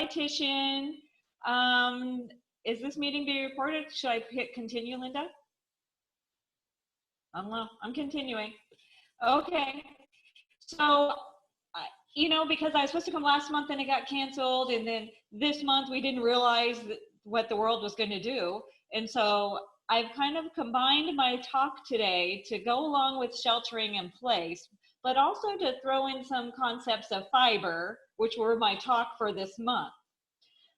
Titian. Is this meeting being recorded? Should I hit continue, Linda? I don't know. I'm continuing. Okay. So, because I was supposed to come last month and it got canceled, and then this month we didn't realize what the world was going to do. And so I've kind of combined my talk today to go along with sheltering in place, but also to throw in some concepts of fiber, which were my talk for this month.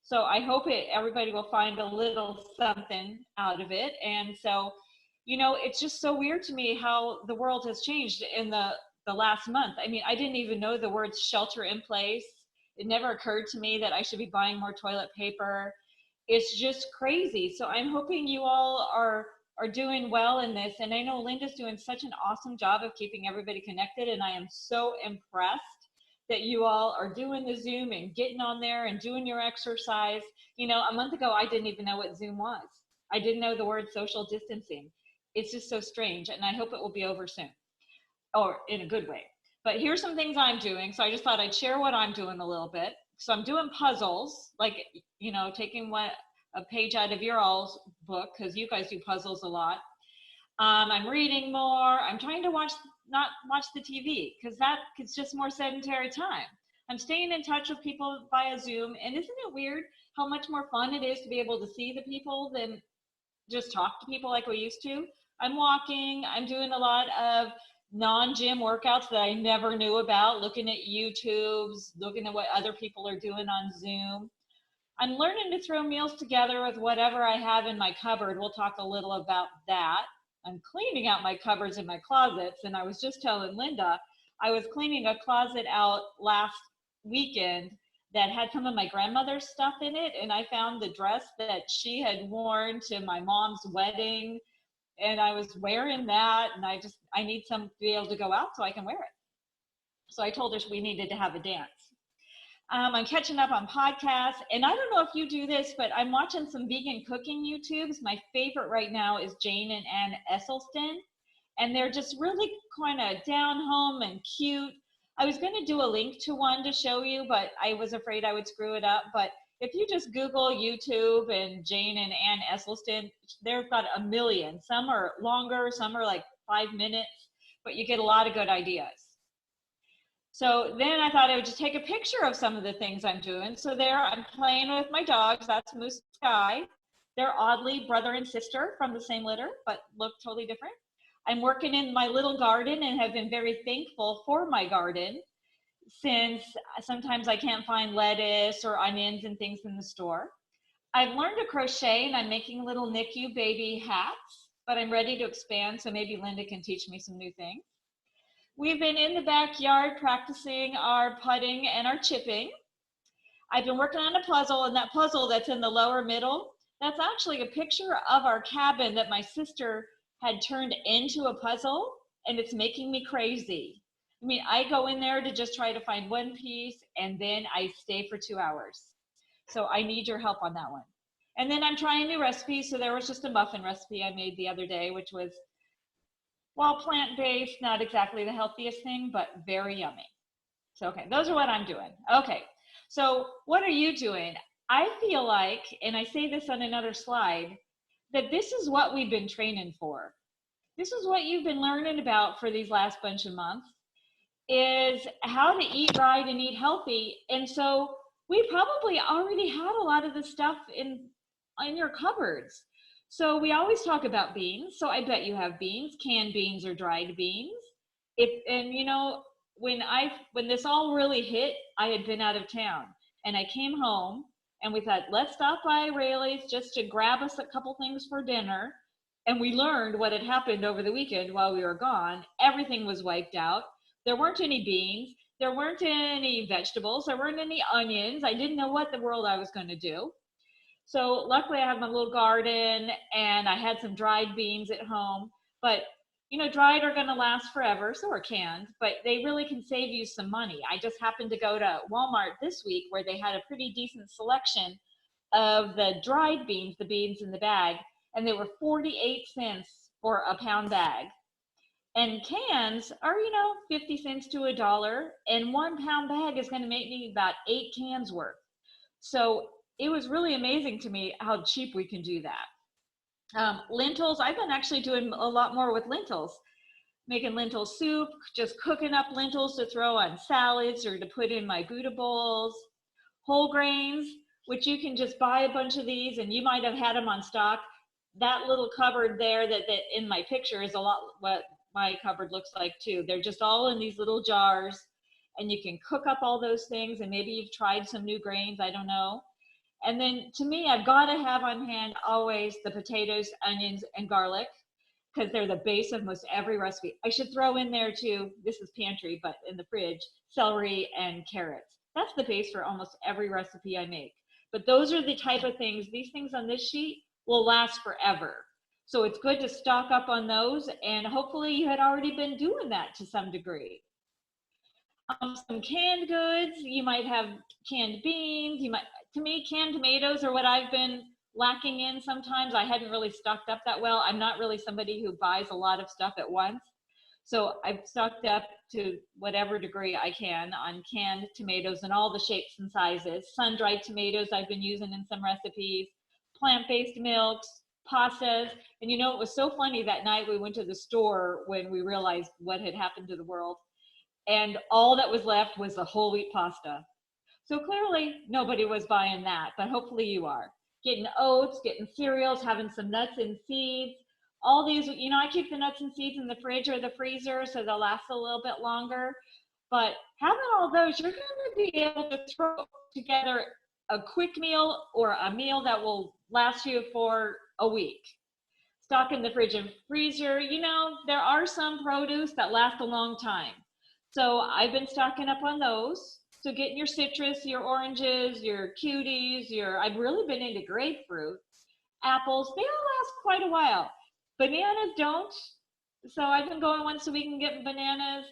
So I hope everybody will find a little something out of it. And so, it's just so weird to me how the world has changed in the last month. I mean, I didn't even know the words shelter in place. It never occurred to me that I should be buying more toilet paper. It's just crazy. So I'm hoping you all are doing well in this. And I know Linda's doing such an awesome job of keeping everybody connected. And I am so impressed that you all are doing the Zoom and getting on there and doing your exercise. A month ago, I didn't even know what Zoom was. I didn't know the word social distancing. It's just so strange. And I hope it will be over soon, or in a good way. But here's some things I'm doing. So I just thought I'd share what I'm doing a little bit. So I'm doing puzzles, like, taking a page out of your all's book, because you guys do puzzles a lot. I'm reading more. I'm trying to not watch the TV, because it's just more sedentary time. I'm staying in touch with people via Zoom. And isn't it weird how much more fun it is to be able to see the people than just talk to people like we used to? I'm walking. I'm doing a lot of non-gym workouts that I never knew about, looking at YouTubes, looking at what other people are doing on Zoom. I'm learning to throw meals together with whatever I have in my cupboard. We'll talk a little about that. I'm cleaning out my cupboards and my closets, and I was just telling Linda, I was cleaning a closet out last weekend that had some of my grandmother's stuff in it, and I found the dress that she had worn to my mom's wedding, and I was wearing that, and I need some to be able to go out so I can wear it. So I told her we needed to have a dance. I'm catching up on podcasts, and I don't know if you do this, but I'm watching some vegan cooking YouTubes. My favorite right now is Jane and Ann Esselstyn, and they're just really kind of down home and cute. I was going to do a link to one to show you, but I was afraid I would screw it up. But if you just Google YouTube and Jane and Ann Esselstyn, they've got a million. Some are longer, some are like 5 minutes, but you get a lot of good ideas. So then I thought I would just take a picture of some of the things I'm doing. So there I'm playing with my dogs. That's Moose and Sky. They're oddly brother and sister from the same litter, but look totally different. I'm working in my little garden and have been very thankful for my garden, since sometimes I can't find lettuce or onions and things in the store. I've learned to crochet, and I'm making little NICU baby hats, but I'm ready to expand, so maybe Linda can teach me some new things. We've been in the backyard practicing our putting and our chipping. I've been working on a puzzle, and that puzzle that's in the lower middle, that's actually a picture of our cabin that my sister had turned into a puzzle, and it's making me crazy. I mean, I go in there to just try to find one piece, and then I stay for 2 hours. So I need your help on that one. And then I'm trying new recipes. So there was just a muffin recipe I made the other day, which was, well, plant-based, not exactly the healthiest thing, but very yummy. So, okay, those are what I'm doing. Okay, so what are you doing? I feel like, and I say this on another slide, that this is what we've been training for. This is what you've been learning about for these last bunch of months, is how to eat right and eat healthy. And so we probably already had a lot of this stuff in your cupboards. So we always talk about beans. So I bet you have beans, canned beans or dried beans. When this all really hit, I had been out of town, and I came home, and we thought, let's stop by Rayleigh's just to grab us a couple things for dinner. And we learned what had happened over the weekend while we were gone. Everything was wiped out. There weren't any beans. There weren't any vegetables. There weren't any onions. I didn't know what the world I was going to do. So luckily I have my little garden, and I had some dried beans at home. But, dried are going to last forever, so are canned, but they really can save you some money. I just happened to go to Walmart this week, where they had a pretty decent selection of the dried beans, the beans in the bag, and they were 48 cents for a pound bag. And cans are, 50 cents to $1, and 1 pound bag is going to make me about 8 cans worth. So it was really amazing to me how cheap we can do that. Lentils, I've been actually doing a lot more with lentils, making lentil soup, just cooking up lentils to throw on salads or to put in my Buddha bowls. Whole grains, which you can just buy a bunch of these, and you might have had them on stock. That little cupboard there that in my picture is a lot what my cupboard looks like too. They're just all in these little jars, and you can cook up all those things, and maybe you've tried some new grains, I don't know. And then to me, I've got to have on hand always the potatoes, onions, and garlic, because they're the base of most every recipe. I should throw in there too, this is pantry, but in the fridge, celery and carrots. That's the base for almost every recipe I make. But those are the type of things, these things on this sheet will last forever. So it's good to stock up on those, and hopefully you had already been doing that to some degree. Some canned goods, you might have canned beans, to me, canned tomatoes are what I've been lacking in sometimes. I hadn't really stocked up that well. I'm not really somebody who buys a lot of stuff at once. So I've stocked up to whatever degree I can on canned tomatoes in all the shapes and sizes. Sun-dried tomatoes I've been using in some recipes, plant-based milks, pastas. And you know, it was so funny that night we went to the store when we realized what had happened to the world. And all that was left was the whole wheat pasta. So clearly nobody was buying that, but hopefully you are. Getting oats, getting cereals, having some nuts and seeds. All these, you know, I keep the nuts and seeds in the fridge or the freezer so they'll last a little bit longer. But having all those, you're going to be able to throw together a quick meal or a meal that will last you for a week. Stock in the fridge and freezer. You know, there are some produce that last a long time. So I've been stocking up on those. So getting your citrus, your oranges, your cuties, I've really been into grapefruit. Apples, they all last quite a while. Bananas don't. So I've been going once a week and getting bananas.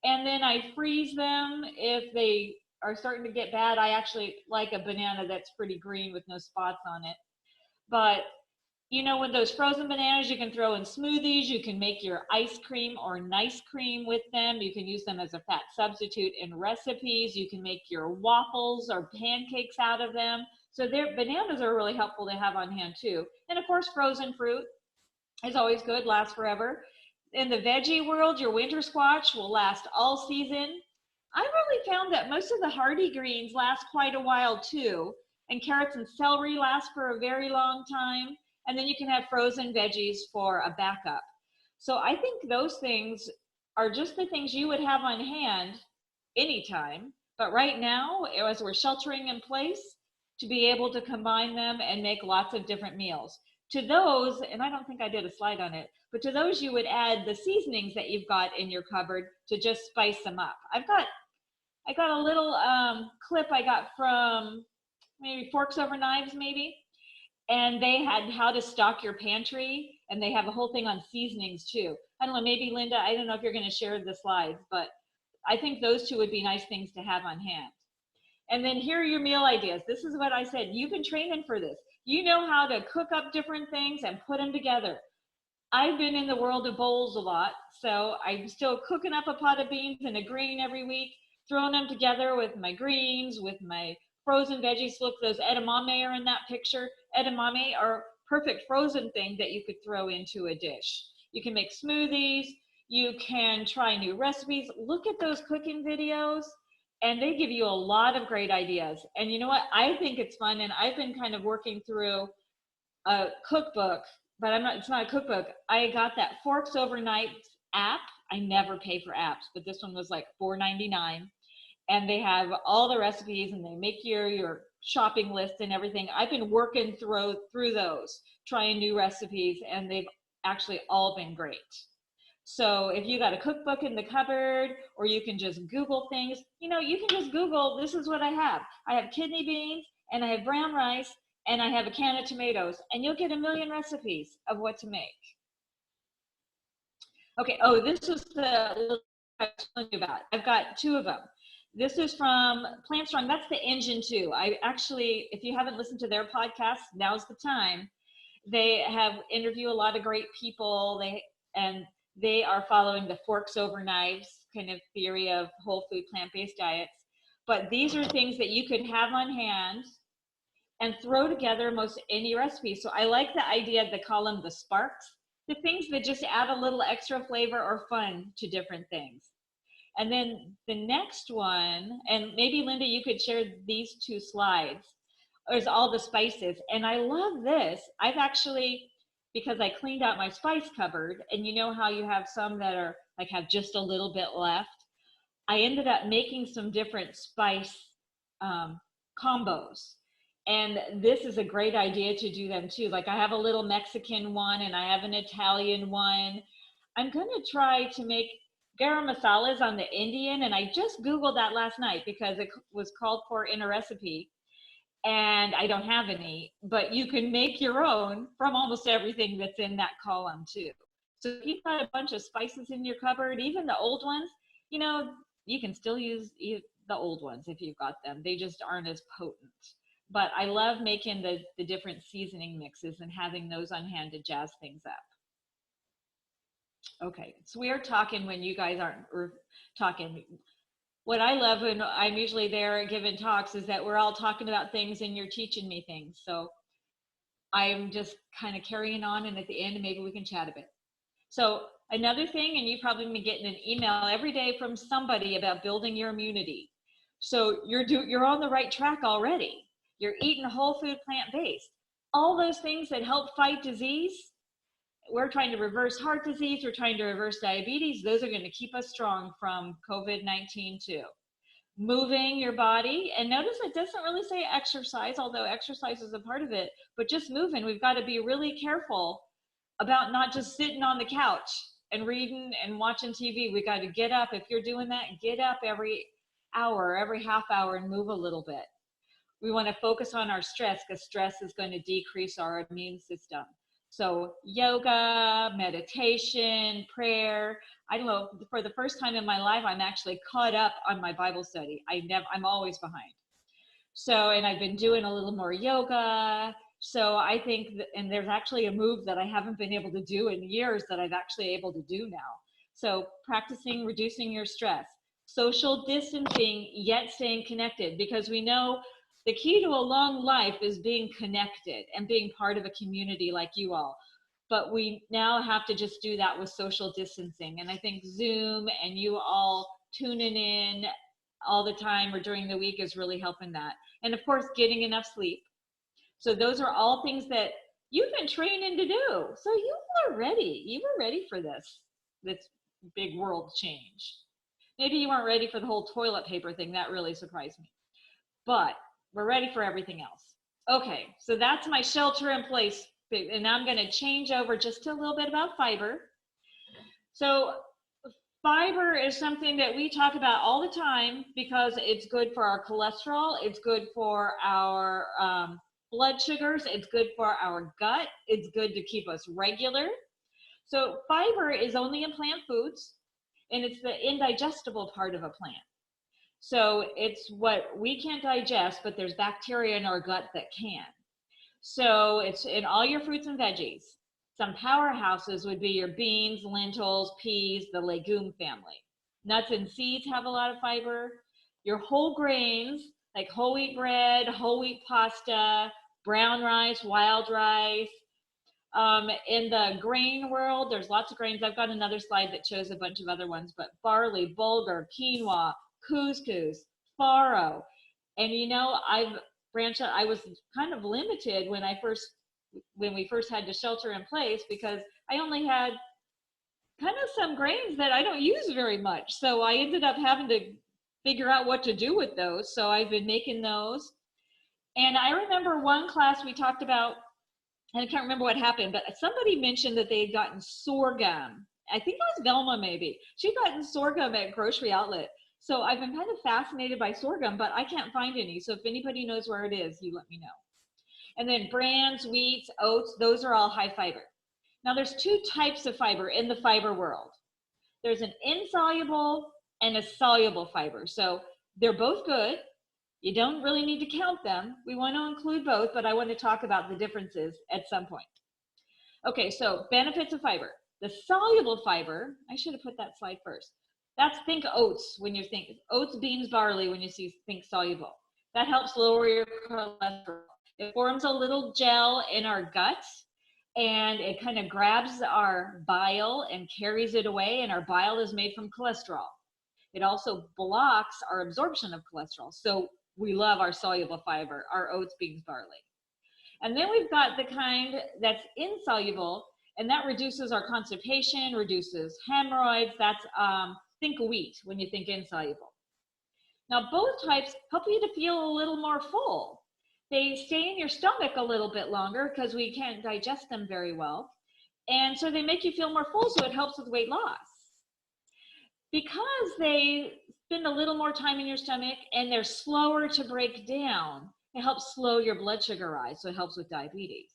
And then I freeze them if they are starting to get bad. I actually like a banana that's pretty green with no spots on it. But you know, with those frozen bananas, you can throw in smoothies. You can make your ice cream or nice cream with them. You can use them as a fat substitute in recipes. You can make your waffles or pancakes out of them. So bananas are really helpful to have on hand too. And of course, frozen fruit is always good, lasts forever. In the veggie world, your winter squash will last all season. I really found that most of the hardy greens last quite a while too. And carrots and celery last for a very long time. And then you can have frozen veggies for a backup. So I think those things are just the things you would have on hand anytime. But right now, as we're sheltering in place, to be able to combine them and make lots of different meals. To those, and I don't think I did a slide on it, but to those you would add the seasonings that you've got in your cupboard to just spice them up. I got a little clip I got from maybe Forks Over Knives maybe. And they had how to stock your pantry, and they have a whole thing on seasonings too. I don't know, maybe Linda, I don't know if you're going to share the slides, but I think those two would be nice things to have on hand. And then here are your meal ideas. This is what I said. You've been training for this. You know how to cook up different things and put them together. I've been in the world of bowls a lot, so I'm still cooking up a pot of beans and a green every week, throwing them together with my greens, with my frozen veggies. Look, those edamame are in that picture. Edamame are perfect frozen thing that you could throw into a dish. You can make smoothies. You can try new recipes. Look at those cooking videos, and they give you a lot of great ideas. And you know what? I think it's fun, and I've been kind of working through a cookbook, but it's not a cookbook. I got that Forks Over Knives app. I never pay for apps, but this one was like $4.99. And they have all the recipes, and they make your shopping list and everything. I've been working through those, trying new recipes, and they've actually all been great. So if you got a cookbook in the cupboard, or you can just Google things, you know, you can just Google, this is what I have. I have kidney beans, and I have brown rice, and I have a can of tomatoes, and you'll get a million recipes of what to make. Okay, oh, this was the little I was telling you about. I've got two of them. This is from Plant Strong. That's the engine too. I actually, if you haven't listened to their podcast, now's the time. They have interviewed a lot of great people. They are following the Forks Over Knives kind of theory of whole food plant-based diets. But these are things that you could have on hand and throw together most any recipe. So I like the idea to call them the sparks, the things that just add a little extra flavor or fun to different things. And then the next one, and maybe Linda, you could share these two slides, is all the spices. And I love this. I've actually, because I cleaned out my spice cupboard, and you know how you have some that are like have just a little bit left. I ended up making some different spice combos. And this is a great idea to do them too. Like I have a little Mexican one and I have an Italian one. I'm going to try to make garam masalas on the Indian. And I just Googled that last night because it was called for in a recipe. And I don't have any, but you can make your own from almost everything that's in that column too. So if you've got a bunch of spices in your cupboard, even the old ones, you know, you can still use the old ones if you've got them. They just aren't as potent. But I love making the different seasoning mixes and having those on hand to jazz things up. Okay, so we are talking when you guys aren't talking. What I love when I'm usually there giving talks is that we're all talking about things and you're teaching me things. So I'm just kind of carrying on, and at the end, maybe we can chat a bit. So another thing, and you've probably been getting an email every day from somebody about building your immunity. So you're on the right track already. You're eating whole food, plant-based. All those things that help fight disease. We're trying to reverse heart disease. We're trying to reverse diabetes. Those are going to keep us strong from COVID-19 too. Moving your body, and notice it doesn't really say exercise, although exercise is a part of it, but just moving. We've got to be really careful about not just sitting on the couch and reading and watching TV. We got to get up. If you're doing that, get up every hour, every half hour, and move a little bit. We want to focus on our stress because stress is going to decrease our immune system. So yoga, meditation, prayer. I don't know, for the first time in my life, I'm actually caught up on my Bible study. I'm always behind. So, and I've been doing a little more yoga. So I think, and there's actually a move that I haven't been able to do in years that I've actually able to do now. So practicing reducing your stress, social distancing, yet staying connected, because we know the key to a long life is being connected and being part of a community like you all. But we now have to just do that with social distancing. And I think Zoom and you all tuning in all the time or during the week is really helping that. And of course, getting enough sleep. So those are all things that you've been training to do. So you are ready. You were ready for this big world change. Maybe you weren't ready for the whole toilet paper thing. That really surprised me. But we're ready for everything else. Okay, so that's my shelter in place. And now I'm going to change over just to a little bit about fiber. So fiber is something that we talk about all the time because it's good for our cholesterol. It's good for our blood sugars. It's good for our gut. It's good to keep us regular. So fiber is only in plant foods, and it's the indigestible part of a plant. So it's what we can't digest, but there's bacteria in our gut that can. So it's in all your fruits and veggies. Some powerhouses would be your beans, lentils, peas, the legume family. Nuts and seeds have a lot of fiber. Your whole grains, like whole wheat bread, whole wheat pasta, brown rice, wild rice. In the grain world, there's lots of grains. I've got another slide that shows a bunch of other ones, but barley, bulgur, quinoa, couscous, farro. And you know, I've branched out. I was kind of limited when we first had to shelter in place because I only had kind of some grains that I don't use very much. So I ended up having to figure out what to do with those. So I've been making those. And I remember one class we talked about, and I can't remember what happened, but somebody mentioned that they had gotten sorghum. I think it was Velma maybe. She'd gotten sorghum at grocery outlet. So I've been kind of fascinated by sorghum, but I can't find any. So if anybody knows where it is, you let me know. And then brands, wheats, oats, those are all high fiber. Now there's two types of fiber in the fiber world. There's an insoluble and a soluble fiber. So they're both good. You don't really need to count them. We want to include both, but I want to talk about the differences at some point. Okay, so benefits of fiber. The soluble fiber, I should have put that slide first. Think oats when you think oats, beans, barley when you think soluble. That helps lower your cholesterol. It forms a little gel in our gut, and it kind of grabs our bile and carries it away, and our bile is made from cholesterol. It also blocks our absorption of cholesterol. So we love our soluble fiber, our oats, beans, barley. And then we've got the kind that's insoluble, and that reduces our constipation, reduces hemorrhoids. That's think wheat when you think insoluble. Now, both types help you to feel a little more full. They stay in your stomach a little bit longer because we can't digest them very well. And so they make you feel more full, so it helps with weight loss. Because they spend a little more time in your stomach and they're slower to break down, it helps slow your blood sugar rise, so it helps with diabetes.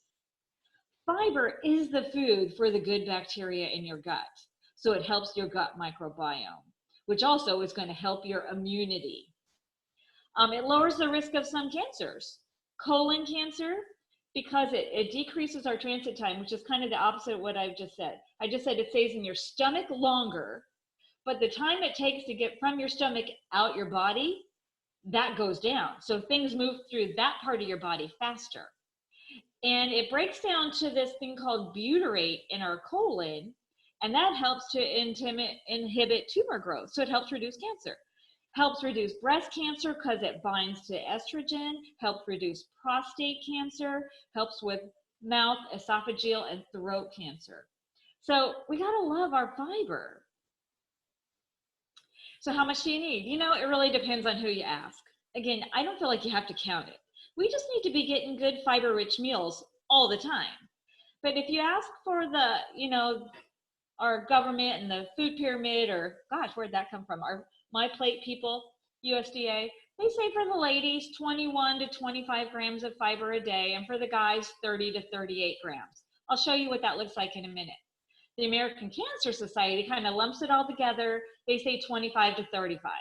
Fiber is the food for the good bacteria in your gut, so it helps your gut microbiome, which also is going to help your immunity. It lowers the risk of some cancers. Colon cancer, because it decreases our transit time, which is kind of the opposite of what I've just said. I just said it stays in your stomach longer, but the time it takes to get from your stomach out your body, that goes down. So things move through that part of your body faster. And it breaks down to this thing called butyrate in our colon, and that helps to inhibit tumor growth. So it helps reduce cancer. Helps reduce breast cancer because it binds to estrogen, helps reduce prostate cancer, helps with mouth, esophageal, and throat cancer. So we gotta love our fiber. So how much do you need? You know, it really depends on who you ask. Again, I don't feel like you have to count it. We just need to be getting good fiber-rich meals all the time. But if you ask for the, you know, our government and the food pyramid, or gosh, where'd that come from? Our My Plate people, USDA, they say for the ladies, 21 to 25 grams of fiber a day, and for the guys, 30 to 38 grams. I'll show you what that looks like in a minute. The American Cancer Society kind of lumps it all together. They say 25 to 35.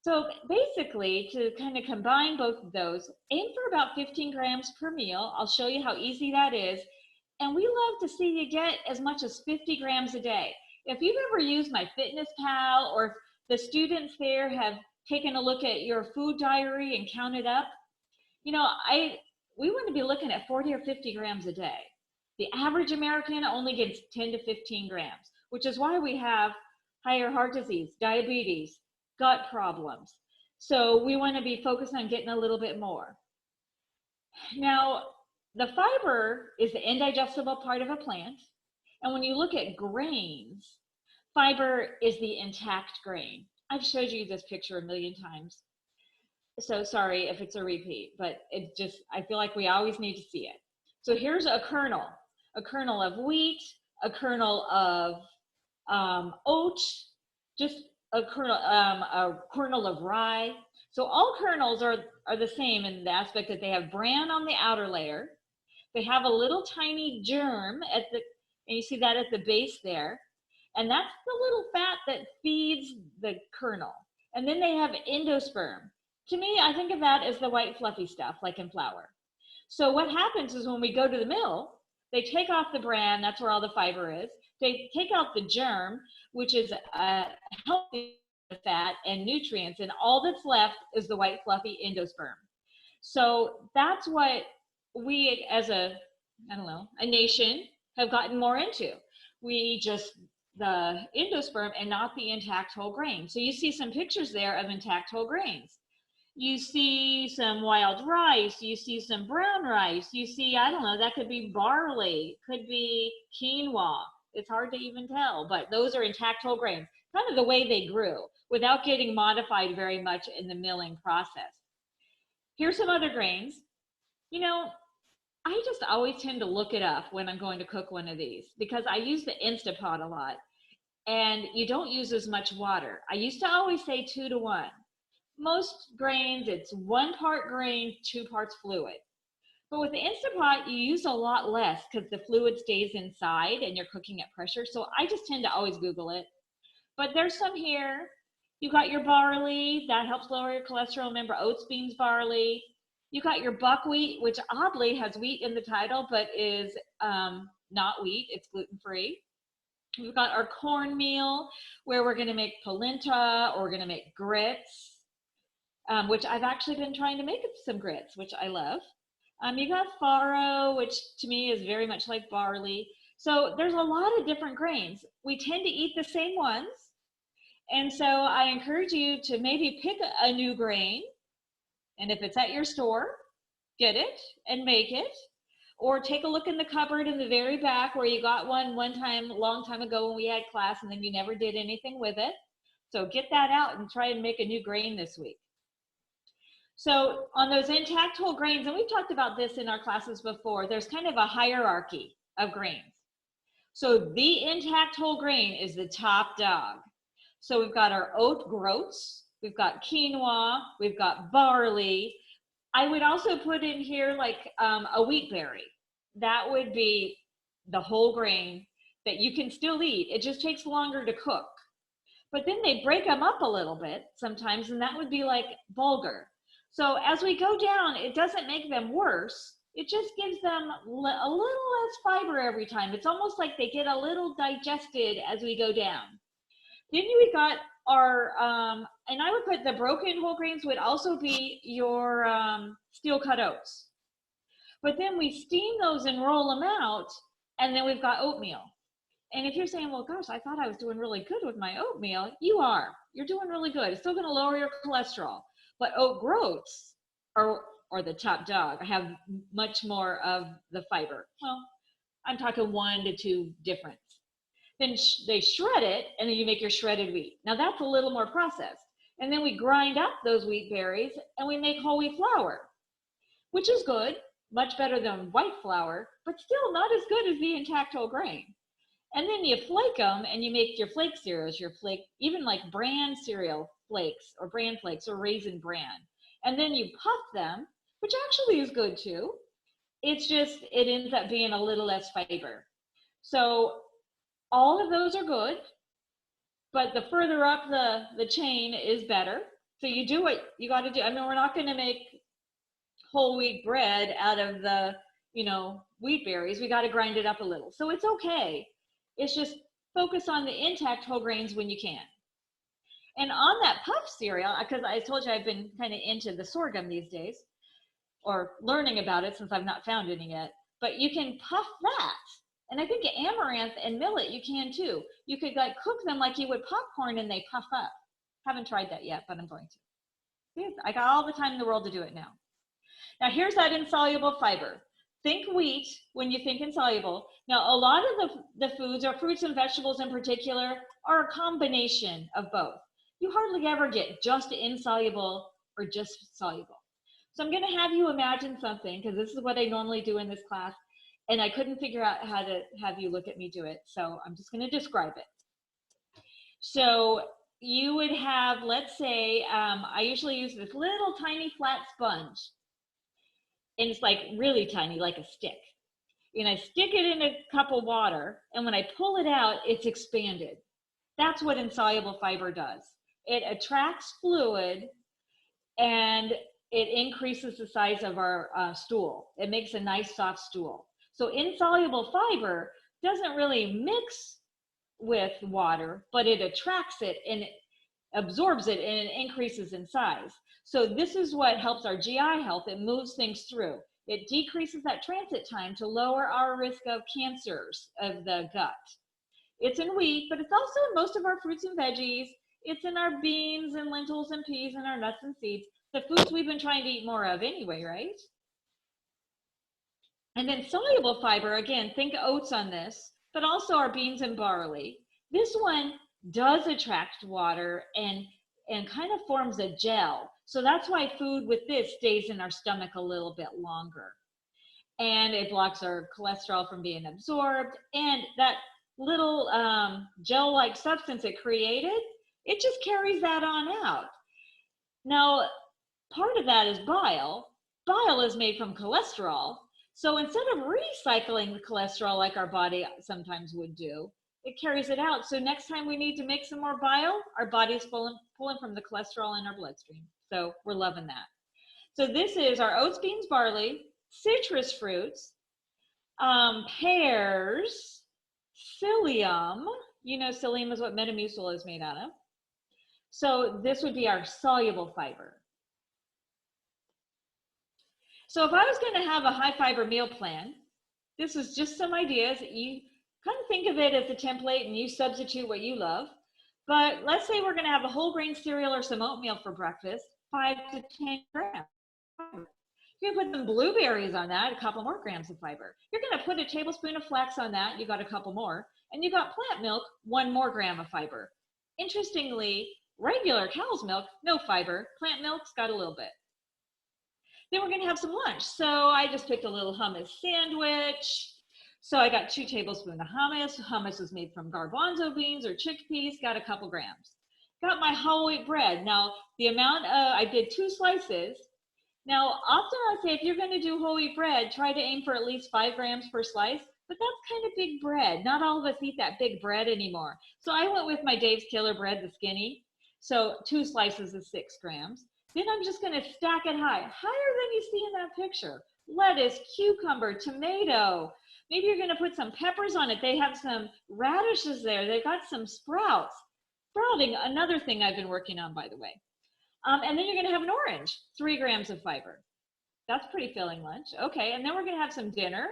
So basically, to kind of combine both of those, aim for about 15 grams per meal. I'll show you how easy that is. And we love to see you get as much as 50 grams a day. If you've ever used My Fitness Pal, or if the students there have taken a look at your food diary and counted up, you know, we want to be looking at 40 or 50 grams a day. The average American only gets 10 to 15 grams, which is why we have higher heart disease, diabetes, gut problems. So we want to be focused on getting a little bit more. Now, the fiber is the indigestible part of a plant. And when you look at grains, fiber is the intact grain. I've showed you this picture a million times. So sorry if it's a repeat, but it just, I feel like we always need to see it. So here's a kernel of wheat, a kernel of oats, just a kernel of rye. So all kernels are the same in the aspect that they have bran on the outer layer. They have a little tiny germ at the, and you see that at the base there. And that's the little fat that feeds the kernel. And then they have endosperm. To me, I think of that as the white fluffy stuff, like in flour. So what happens is when we go to the mill, they take off the bran, that's where all the fiber is. They take out the germ, which is healthy fat and nutrients, and all that's left is the white fluffy endosperm. So that's what we as a nation have gotten more into. We just, the endosperm and not the intact whole grain. So you see some pictures there of intact whole grains. You see some wild rice, you see some brown rice, you see, I don't know, that could be barley, could be quinoa. It's hard to even tell, but those are intact whole grains, kind of the way they grew without getting modified very much in the milling process. Here's some other grains. You know, I just always tend to look it up when I'm going to cook one of these because I use the Instapot a lot and you don't use as much water. I used to always say 2 to 1. Most grains, it's 1 part grain, 2 parts fluid. But with the Instapot, you use a lot less because the fluid stays inside and you're cooking at pressure. So I just tend to always Google it. But there's some here. You got your barley, that helps lower your cholesterol. Remember, oats, beans, barley. You got your buckwheat, which oddly has wheat in the title, but is not wheat, it's gluten-free. We've got our cornmeal, where we're gonna make polenta, or we're gonna make grits. which I've actually been trying to make some grits, which I love. You got farro, which to me is very much like barley. So there's a lot of different grains. We tend to eat the same ones. And so I encourage you to maybe pick a new grain. And if it's at your store, get it and make it. Or take a look in the cupboard in the very back where you got one time, a long time ago when we had class, and then you never did anything with it. So get that out and try and make a new grain this week. So on those intact whole grains, and we've talked about this in our classes before, there's kind of a hierarchy of grains. So the intact whole grain is the top dog. So we've got our oat groats, we've got quinoa, we've got barley. I would also put in here like a wheat berry. That would be the whole grain that you can still eat. It just takes longer to cook. But then they break them up a little bit sometimes, and that would be like bulgur. So as we go down, it doesn't make them worse. It just gives them a little less fiber every time. It's almost like they get a little digested as we go down. Then we got our, and I would put the broken whole grains would also be your steel cut oats. But then we steam those and roll them out, and then we've got oatmeal. And if you're saying, well, gosh, I thought I was doing really good with my oatmeal, you are. You're doing really good. It's still going to lower your cholesterol. But oat groats are the top dog, have much more of the fiber. Well, I'm talking 1 to 2 difference. Then they shred it, and then you make your shredded wheat. Now that's a little more processed. And then we grind up those wheat berries, and we make whole wheat flour, which is good, much better than white flour, but still not as good as the intact whole grain. And then you flake them, and you make your flake cereals, even like bran cereal flakes, or bran flakes, or raisin bran. And then you puff them, which actually is good too. It's just, it ends up being a little less fiber. So all of those are good, but the further up the chain is better. So you do what you got to do. I mean, we're not going to make whole wheat bread out of the, wheat berries. We got to grind it up a little. So it's okay. It's just focus on the intact whole grains when you can. And on that puff cereal, because I told you I've been kind of into the sorghum these days, or learning about it since I've not found any yet, but you can puff that. And I think amaranth and millet, you can too. You could like cook them like you would popcorn and they puff up. Haven't tried that yet, but I'm going to. I got all the time in the world to do it now. Now here's that insoluble fiber. Think wheat when you think insoluble. Now a lot of the foods, or fruits and vegetables in particular, are a combination of both. You hardly ever get just insoluble or just soluble. So I'm going to have you imagine something, because this is what I normally do in this class. And I couldn't figure out how to have you look at me do it. So I'm just going to describe it. So you would have, let's say, I usually use this little tiny flat sponge. And it's like really tiny, like a stick. And I stick it in a cup of water. And when I pull it out, it's expanded. That's what insoluble fiber does. It attracts fluid and it increases the size of our stool. It makes a nice soft stool. So insoluble fiber doesn't really mix with water, but it attracts it and it absorbs it, and it increases in size. So this is what helps our GI health. It moves things through. It decreases that transit time to lower our risk of cancers of the gut. It's in wheat, but it's also in most of our fruits and veggies. It's in our beans and lentils and peas and our nuts and seeds, the foods we've been trying to eat more of anyway, right? And then soluble fiber, again, think oats on this, but also our beans and barley. This one does attract water and kind of forms a gel. So that's why food with this stays in our stomach a little bit longer. And it blocks our cholesterol from being absorbed. And that little gel-like substance it created, it just carries that on out. Now, part of that is bile. Bile is made from cholesterol. So instead of recycling the cholesterol like our body sometimes would do, it carries it out. So next time we need to make some more bile, our body's pulling from the cholesterol in our bloodstream. So we're loving that. So this is our oats, beans, barley, citrus fruits, pears, psyllium. You know, psyllium is what Metamucil is made out of. So this would be our soluble fiber. So if I was going to have a high fiber meal plan, this is just some ideas. You kind of think of it as a template and you substitute what you love. But let's say we're going to have a whole grain cereal or some oatmeal for breakfast, 5 to 10 grams. You're going to put some blueberries on that, a couple more grams of fiber. You're going to put a tablespoon of flax on that, you got a couple more. And you got plant milk, 1 more gram of fiber. Interestingly, regular cow's milk, no fiber. Plant milk's got a little bit. Then we're going to have some lunch. So I just picked a little hummus sandwich. So I got 2 tablespoons of hummus. Hummus is made from garbanzo beans or chickpeas, got a couple grams. Got my whole wheat bread. Now, the amount I did 2 slices. Now, often I say if you're going to do whole wheat bread, try to aim for at least 5 grams per slice. But that's kind of big bread. Not all of us eat that big bread anymore. So I went with my Dave's Killer bread, the skinny. So 2 slices is 6 grams. Then I'm just going to stack it high, higher than you see in that picture. Lettuce, cucumber, tomato. Maybe you're going to put some peppers on it. They have some radishes there. They've got some sprouts. Sprouting, another thing I've been working on, by the way. And then you're going to have an orange, 3 grams of fiber. That's pretty filling lunch. Okay, and then we're going to have some dinner.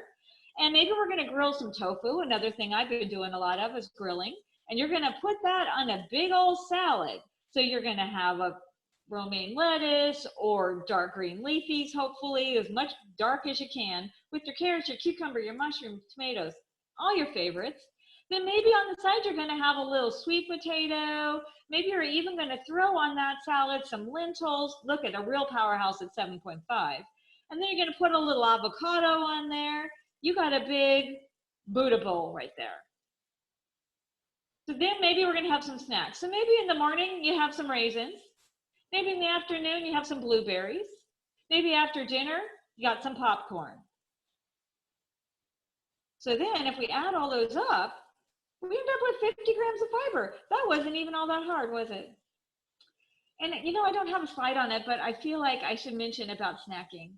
And maybe we're going to grill some tofu. Another thing I've been doing a lot of is grilling. And you're going to put that on a big old salad. So you're going to have a romaine lettuce or dark green leafies, hopefully as much dark as you can, with your carrots, your cucumber, your mushroom, tomatoes, all your favorites. Then maybe on the side you're going to have a little sweet potato. Maybe you're even going to throw on that salad some lentils. Look at a real powerhouse at 7.5. And then you're going to put a little avocado on there. You got a big Buddha bowl right there. So then maybe we're going to have some snacks. So maybe in the morning you have some raisins. Maybe in the afternoon you have some blueberries. Maybe after dinner you got some popcorn. So then if we add all those up, we end up with 50 grams of fiber. That wasn't even all that hard, was it? And you know, I don't have a slide on it, but I feel like I should mention about snacking.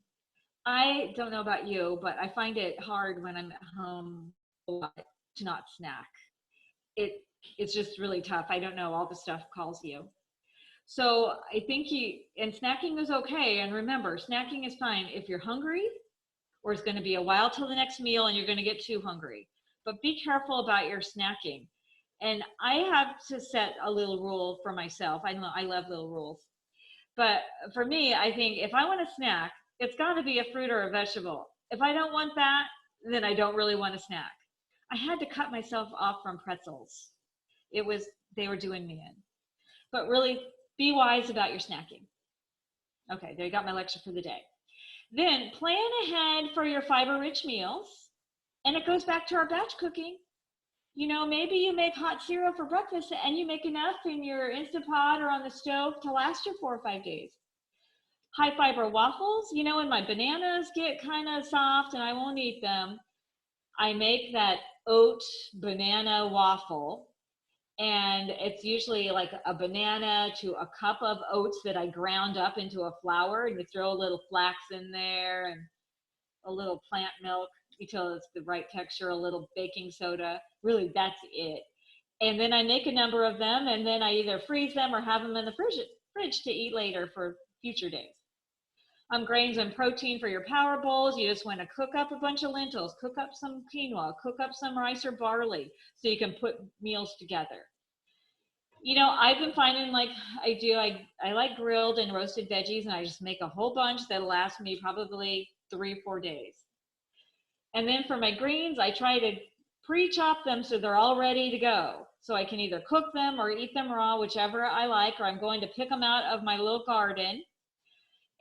I don't know about you, but I find it hard when I'm at home to not snack. It's just really tough. I don't know, all the stuff calls you. So I think and snacking is okay. And remember, snacking is fine if you're hungry or it's going to be a while till the next meal and you're going to get too hungry. But be careful about your snacking. And I have to set a little rule for myself. I love little rules. But for me, I think if I want to snack, it's got to be a fruit or a vegetable. If I don't want that, then I don't really want to snack. I had to cut myself off from pretzels. They were doing me in. But really, be wise about your snacking. Okay, there you got my lecture for the day. Then plan ahead for your fiber-rich meals. And it goes back to our batch cooking. You know, maybe you make hot cereal for breakfast and you make enough in your Instant Pot or on the stove to last you 4 or 5 days. High fiber waffles, you know, when my bananas get kind of soft and I won't eat them, I make that oat banana waffle. And it's usually like a banana to a cup of oats that I ground up into a flour, and you throw a little flax in there and a little plant milk until it's the right texture, a little baking soda. Really, that's it. And then I make a number of them, and then I either freeze them or have them in the fridge to eat later for future days. Grains and protein for your power bowls. You just want to cook up a bunch of lentils, cook up some quinoa, cook up some rice or barley so you can put meals together. You know, I've been finding like I like grilled and roasted veggies, and I just make a whole bunch that'll last me probably 3 or 4 days. And then for my greens, I try to pre-chop them so they're all ready to go. So I can either cook them or eat them raw, whichever I like, or I'm going to pick them out of my little garden.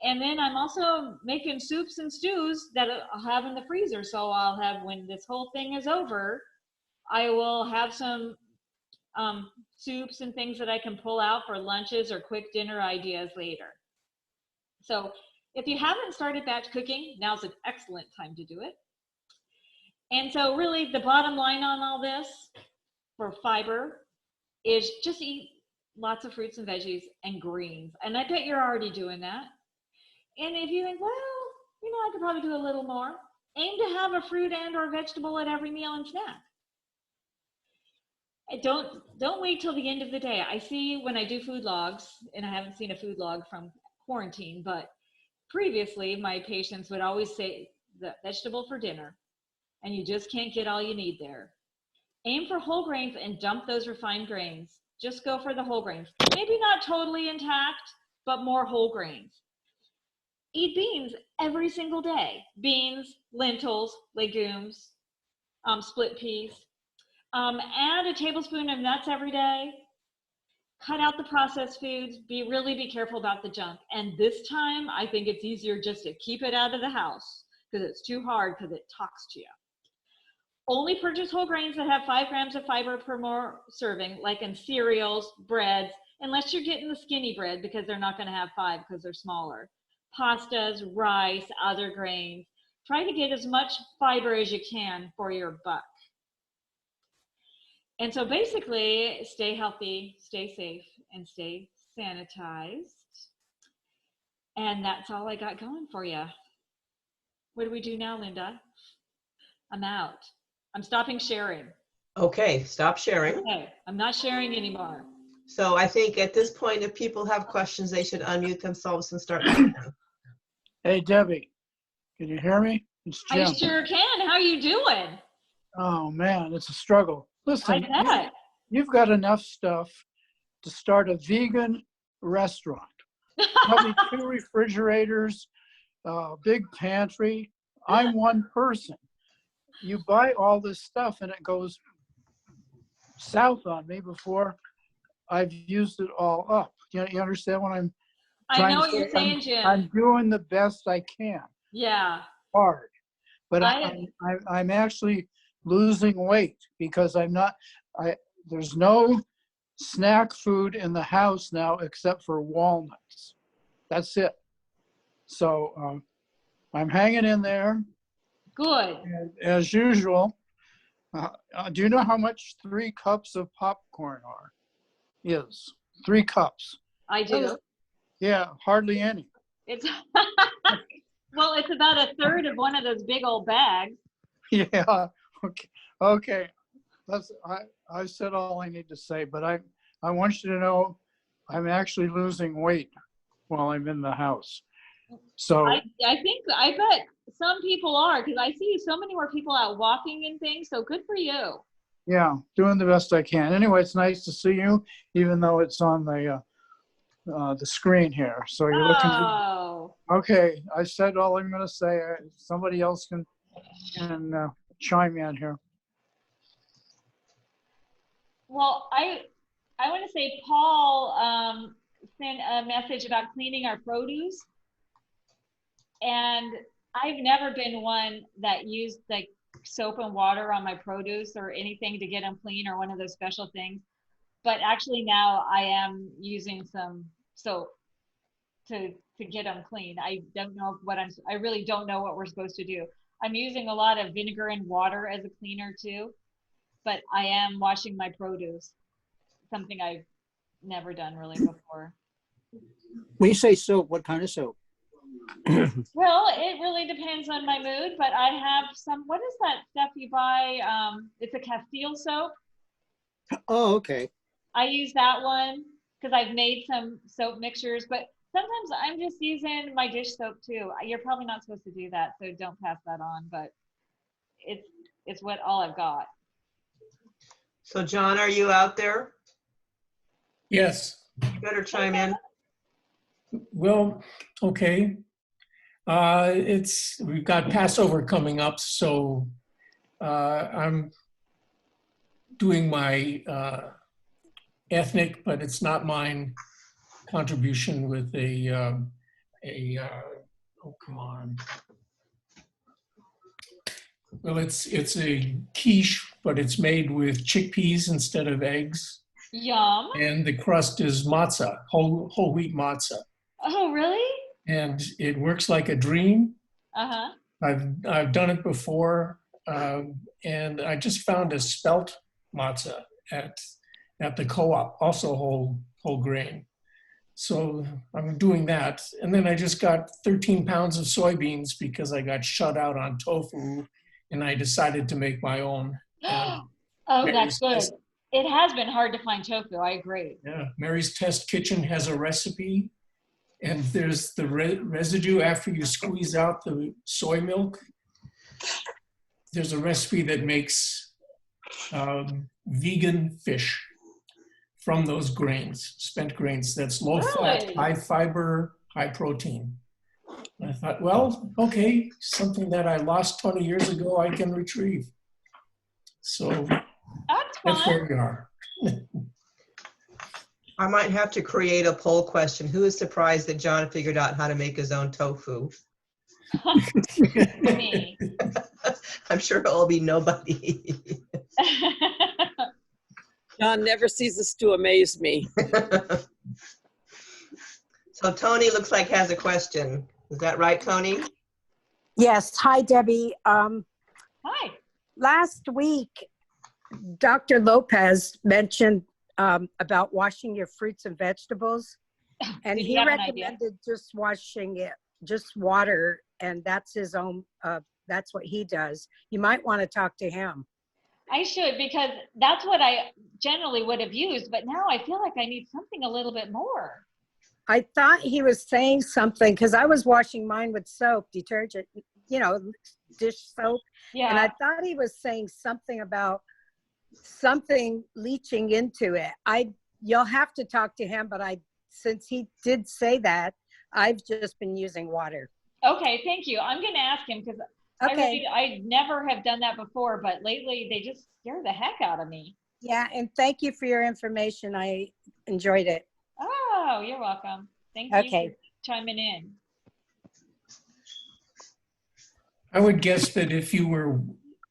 And then I'm also making soups and stews that I'll have in the freezer. So I'll have, when this whole thing is over, I will have some soups and things that I can pull out for lunches or quick dinner ideas later. So if you haven't started batch cooking, now's an excellent time to do it. And so really the bottom line on all this for fiber is just eat lots of fruits and veggies and greens. And I bet you're already doing that. And if you think, well, you know, I could probably do a little more, aim to have a fruit and or vegetable at every meal and snack. Don't wait till the end of the day. I see when I do food logs, and I haven't seen a food log from quarantine, but previously, my patients would always say the vegetable for dinner, and you just can't get all you need there. Aim for whole grains and dump those refined grains. Just go for the whole grains. Maybe not totally intact, but more whole grains. Eat beans every single day. Beans, lentils, legumes, split peas. Add a tablespoon of nuts every day. Cut out the processed foods. Be careful about the junk. And this time, I think it's easier just to keep it out of the house because it's too hard because it talks to you. Only purchase whole grains that have 5 grams of fiber per more serving, like in cereals, breads, unless you're getting the skinny bread because they're not going to have 5 because they're smaller. Pastas, rice, other grains. Try to get as much fiber as you can for your buck. And so basically, stay healthy, stay safe, and stay sanitized. And that's all I got going for you. What do we do now, Linda? I'm out. I'm stopping sharing. Okay, stop sharing. Okay, I'm not sharing anymore. So I think at this point, if people have questions, they should unmute themselves and start asking. Hey, Debbie, can you hear me? It's Jim. I sure can. How you doing? Oh, man, it's a struggle. Listen, I bet. you've got enough stuff to start a vegan restaurant. Probably 2 refrigerators, big pantry. I'm one person. You buy all this stuff and it goes south on me before I've used it all up. You understand what I'm trying I know to what say? you're saying, Jim. I'm doing the best I can. Yeah. Hard. But I'm actually losing weight because there's no snack food in the house now except for walnuts. That's it. So I'm hanging in there. Good. And as usual, do you know how much 3 cups of popcorn is? 3 cups. I do. Yeah, hardly any. It's well, it's about a third of one of those big old bags. Yeah. Okay. I said all I need to say, but I want you to know I'm actually losing weight while I'm in the house. So I bet some people are, because I see so many more people out walking and things. So good for you. yeah, doing the best I can. Anyway, it's nice to see you, even though it's on the screen here. So you're looking. Oh. Okay, I said all I'm going to say. Somebody else can chime in here. Well, I want to say Paul sent a message about cleaning our produce, and I've never been one that used like soap and water on my produce or anything to get them clean or one of those special things. But actually now I am using some soap to get them clean. I don't know I really don't know what we're supposed to do. I'm using a lot of vinegar and water as a cleaner too, but I am washing my produce, something I've never done really before. When you say soap, what kind of soap? Well, it really depends on my mood, but I have some, what is that stuff you buy? It's a Castile soap. Oh, okay. I use that one because I've made some soap mixtures, but sometimes I'm just using my dish soap too. You're probably not supposed to do that, so don't pass that on, but it's all I've got. So John, are you out there? Yes. You better chime in. Well, okay. We've got Passover coming up, so I'm doing my ethnic, but it's not mine, contribution with oh, come on. Well, it's a quiche, but it's made with chickpeas instead of eggs. Yum. And the crust is matzah, whole wheat matzah. Oh, really? And it works like a dream. Uh-huh. I've done it before, and I just found a spelt matzah at the co-op, also whole grain. So I'm doing that, and then I just got 13 pounds of soybeans because I got shut out on tofu, and I decided to make my own. Oh, that's good. It has been hard to find tofu. I agree. Yeah, Mary's Test Kitchen has a recipe, And there's the residue after you squeeze out the soy milk. There's a recipe that makes vegan fish from those grains, spent grains. That's low fat, Really? high fiber, high protein. And I thought, well, okay, something that I lost 20 years ago, I can retrieve. So That's that's where fun. we are. I might have to create a poll question. Who is surprised that John figured out how to make his own tofu? Me. I'm sure it will be nobody. John never ceases to amaze me. So Tony looks like has a question. Is that right, Tony? Yes. Hi, Debbie. Hi. Last week, Dr. Lopez mentioned about washing your fruits and vegetables. And Did he have an idea? recommended just washing it, just water. And that's his own, that's what he does. You might want to talk to him. I should, because that's what I generally would have used, but now I feel like I need something a little bit more. I thought he was saying something because I was washing mine with soap, detergent, dish soap. And I Yeah. thought he was saying something about something leaching into it. You'll have to talk to him, but since he did say that, I've just been using water. Okay, thank you. I'm going to ask him because Okay. I never have done that before, but lately they just scare the heck out of me. Yeah, and thank you for your information. I enjoyed it. Oh, you're welcome. Thank you Okay. for chiming in. I would guess that if you were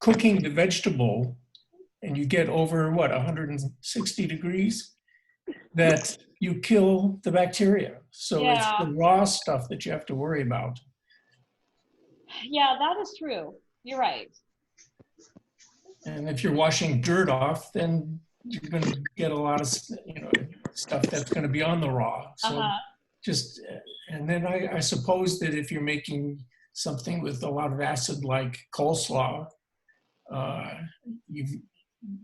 cooking the vegetable and you get over, 160 degrees, that you kill the bacteria. So it's Yeah. the raw stuff that you have to worry about. Yeah, that is true. You're right. And if you're washing dirt off, then you're going to get a lot of, stuff that's going to be on the raw. So Uh-huh. and then I suppose that if you're making something with a lot of acid like coleslaw,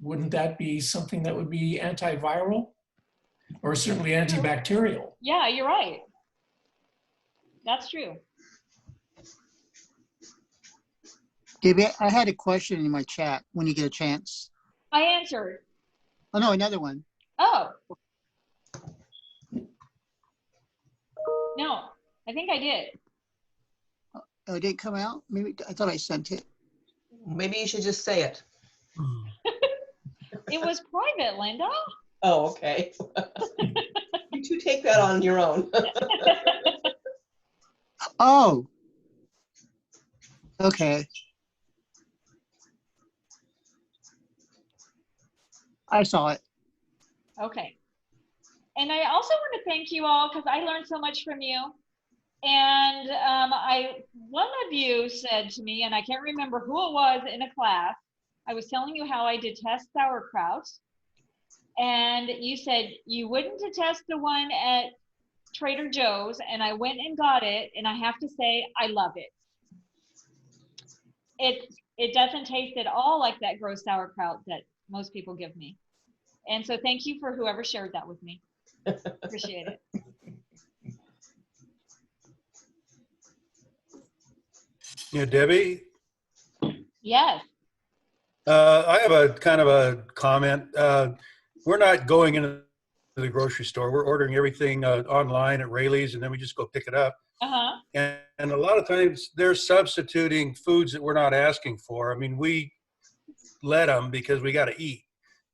wouldn't that be something that would be antiviral or certainly antibacterial? Yeah, you're right. That's true. Debbie, I had a question in my chat when you get a chance. I answered. Oh, no, another one. Oh. No, I think I did. Oh, it didn't come out? Maybe I thought I sent it. Maybe you should just say it. It was private, Linda. Oh, okay. You two take that on your own. Oh. Okay. I saw it. Okay. And I also want to thank you all because I learned so much from you. And one of you said to me, and I can't remember who it was in a class, I was telling you how I detest sauerkraut. And you said you wouldn't detest the one at Trader Joe's, and I went and got it, and I have to say, I love it. It doesn't taste at all like that gross sauerkraut that most people give me. And so thank you for whoever shared that with me. Appreciate it. Yeah, Debbie, Yes. I have a kind of a comment. We're not going into the grocery store. We're ordering everything online at Rayleigh's, and then we just go pick it up. Uh-huh. And a lot of times they're substituting foods that we're not asking for. I mean, we let them because we got to eat.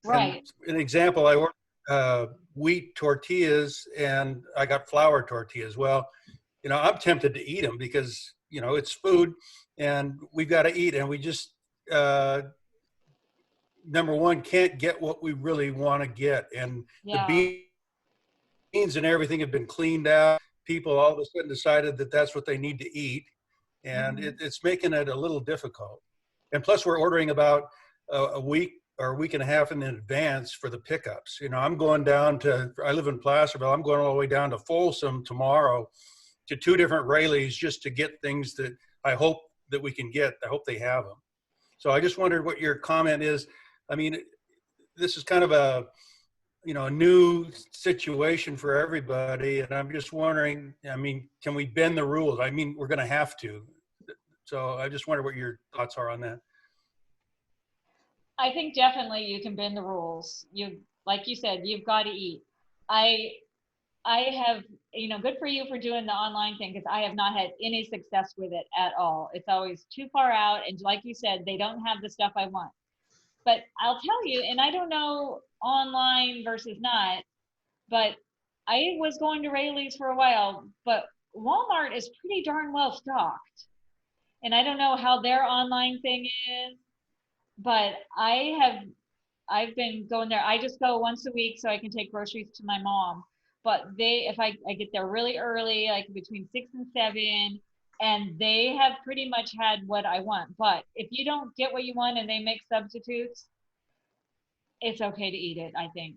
Right. And an example, I ordered wheat tortillas and I got flour tortillas. Well, I'm tempted to eat them because, it's food and we've got to eat. And we just, number one, can't get what we really want to get. And Yeah. the beans and everything have been cleaned out. People all of a sudden decided that that's what they need to eat. And it's making it a little difficult. And plus we're ordering about a week or a week and a half in advance for the pickups. I'm going down I live in Placerville. I'm going all the way down to Folsom tomorrow to 2 different Rayleigh's just to get things that I hope that we can get. I hope they have them. So I just wondered what your comment is. I mean, this is kind of a new situation for everybody. And I'm just wondering, I mean, can we bend the rules? I mean, we're going to have to. So I just wonder what your thoughts are on that. I think definitely you can bend the rules. Like you said, you've got to eat. I have, good for you for doing the online thing, because I have not had any success with it at all. It's always too far out. And like you said, they don't have the stuff I want. But I'll tell you, and I don't know online versus not, but I was going to Rayleigh's for a while, but Walmart is pretty darn well stocked. And I don't know how their online thing is, but I've been going there. I just go once a week so I can take groceries to my mom. But if I get there really early, like between 6 and 7, and they have pretty much had what I want. But if you don't get what you want and they make substitutes, it's okay to eat it, I think.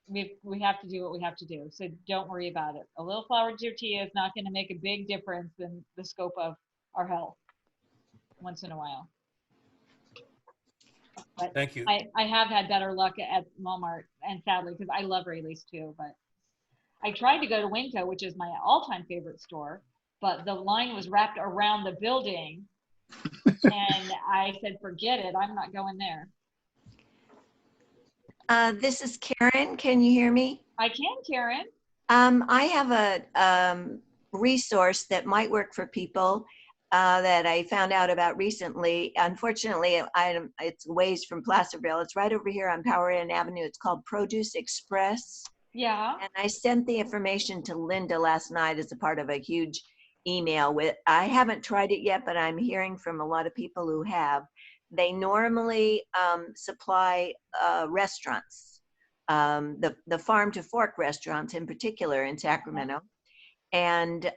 We have to do what we have to do. So don't worry about it. A little flour tortilla is not going to make a big difference in the scope of our health once in a while. But Thank you. I have had better luck at Walmart, and sadly, because I love Rayleigh's too. But I tried to go to Winco, which is my all-time favorite store, but the line was wrapped around the building, and I said, forget it, I'm not going there. This is Karen. Can you hear me? I can, Karen. I have a resource that might work for people that I found out about recently. Unfortunately, it's a ways from Placerville. It's right over here on Power Inn Avenue. It's called Produce Express. Yeah. And I sent the information to Linda last night as a part of a huge email. I haven't tried it yet, but I'm hearing from a lot of people who have. They normally supply restaurants, the farm to fork restaurants in particular in Sacramento. And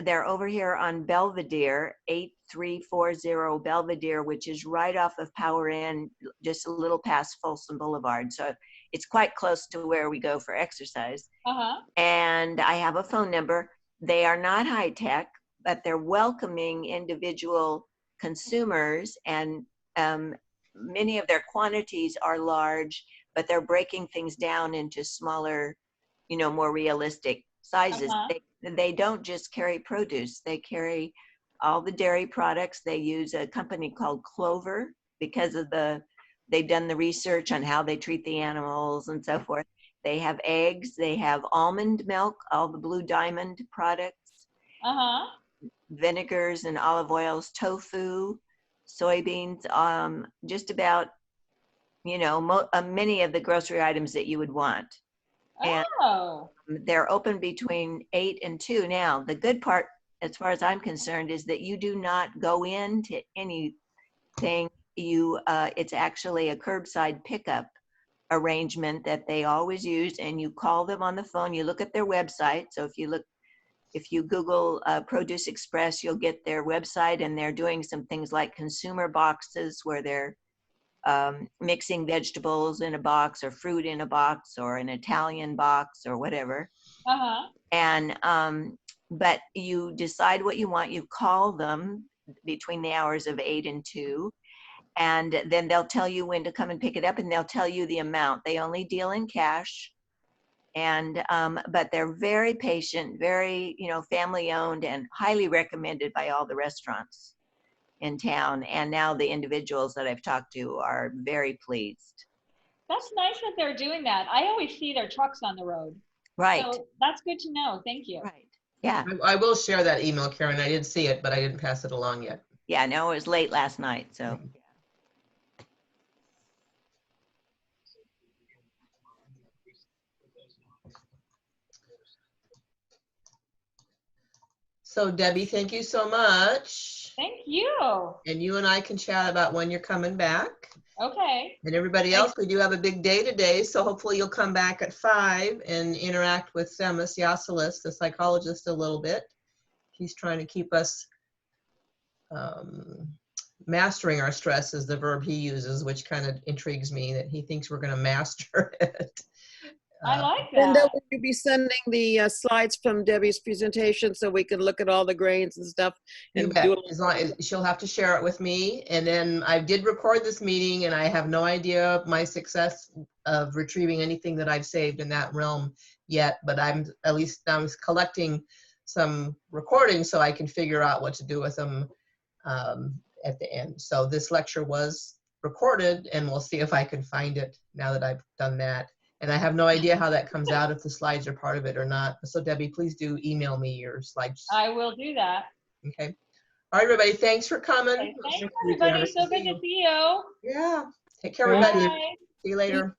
they're over here on Belvedere, 8340 Belvedere, which is right off of Power Inn, just a little past Folsom Boulevard. So it's quite close to where we go for exercise. And I have a phone number. They are not high tech, but they're welcoming individual consumers, and many of their quantities are large, but they're breaking things down into smaller, more realistic sizes. They don't just carry produce. They carry all the dairy products. They use a company called Clover because of they've done the research on how they treat the animals and so forth. They have eggs. They have almond milk, all the Blue Diamond products, vinegars and olive oils, tofu, soybeans, just about, many of the grocery items that you would want. And they're open between 8 and 2. Now, the good part, as far as I'm concerned, is that you do not go into anything. It's actually a curbside pickup arrangement that they always use, and you call them on the phone. You look at their website. So if you Google Produce Express, you'll get their website, and they're doing some things like consumer boxes where they're mixing vegetables in a box or fruit in a box or an Italian box or whatever. And but you decide what you want. You call them between the hours of 8 and 2, and then they'll tell you when to come and pick it up, and they'll tell you the amount. They only deal in cash, and but they're very patient, very family owned, and highly recommended by all the restaurants in town. And now the individuals that I've talked to are very pleased. That's nice that they're doing that. I always see their trucks on the road. Right. So that's good to know. Thank you. Right. Yeah. I will share that email, Karen. I did see it, but I didn't pass it along yet. Yeah, no, it was late last night, so. So Debbie, thank you so much. Thank you. And you and I can chat about when you're coming back. Okay. And everybody else, we do have a big day today, so hopefully you'll come back at 5 and interact with Samus Yasilis, the psychologist, a little bit. He's trying to keep us mastering our stress is the verb he uses, which kind of intrigues me that he thinks we're going to master it. I like Linda, that. will you be sending the slides from Debbie's presentation so we can look at all the grains and stuff? You And bet. do As long as she'll have to share it with me. And then I did record this meeting and I have no idea of my success of retrieving anything that I've saved in that realm yet, but I'm collecting some recordings so I can figure out what to do with them at the end. So this lecture was recorded and we'll see if I can find it now that I've done that. And I have no idea how that comes out, if the slides are part of it or not. So Debbie, please do email me your slides. I will do that. Okay. All right, everybody. Thanks for coming. Okay, thanks, everybody. So good to see you. Yeah. Take care, everybody. Bye. See you later.